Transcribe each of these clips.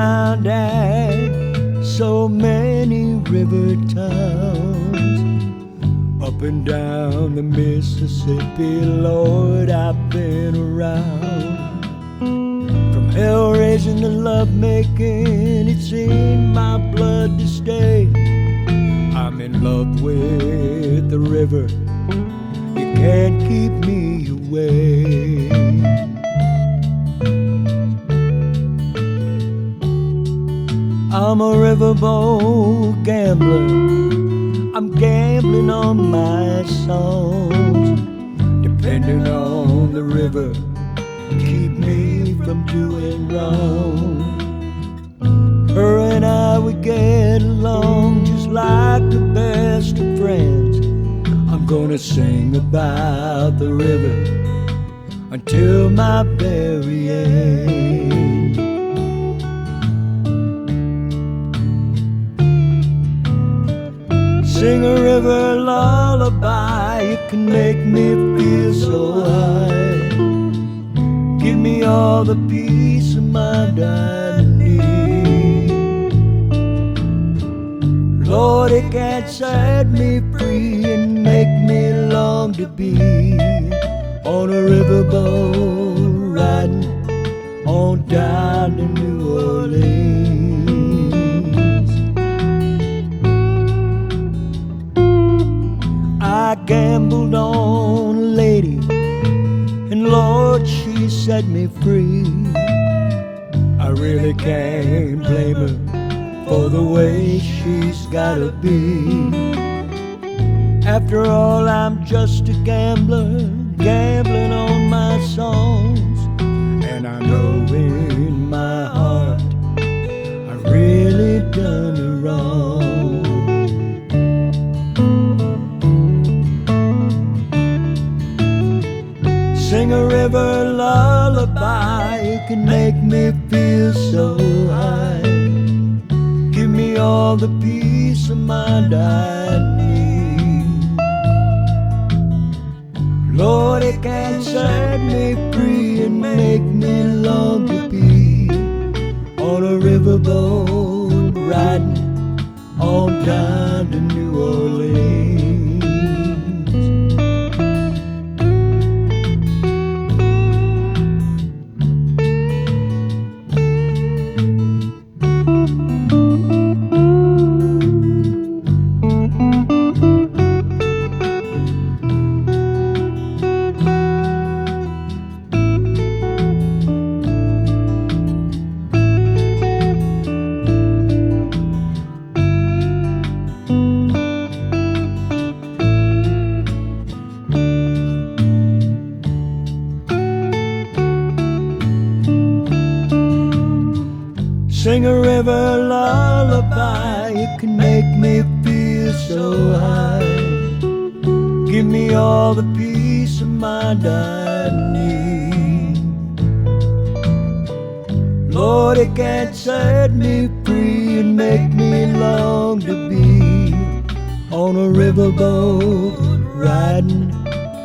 around at so many river towns, up and down the Mississippi, Lord, I've been around. From hell raising to love making, it's in my blood to stay. I'm in love with the river, you can't keep me away. I'm a riverboat gambler, I'm gambling on my songs, depending on the river to keep me from doing wrong. Her and I would get along just like the best of friends. I'm gonna sing about the river until my very end. Sing a river lullaby, you can make me feel so high. Give me all the peace of mind I need. Lord, it can set me free and make me long to be on a riverboat riding on down to New Orleans. I gambled on a lady, and Lord, she set me free. I really can't blame her for the way she's gotta be. After all, I'm just a gambler, gambling on my songs, and I know in my heart I really done her wrong. Sing a river lullaby, you can make me feel so high. Give me all the peace of mind I need. Lord, it can set me free and make me long to be on a riverboat riding on down to New Orleans. Sing a river lullaby, you can make me feel so high. Give me all the peace of mind I need. Lord, it can set me free and make me long to be on a riverboat riding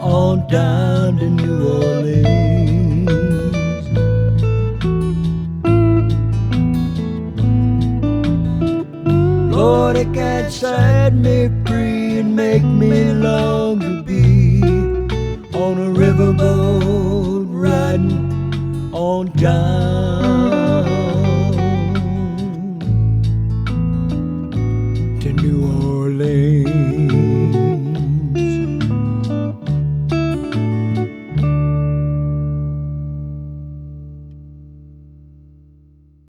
on down to New Orleans. Lord, it can set me free and make me long to be on a riverboat riding on down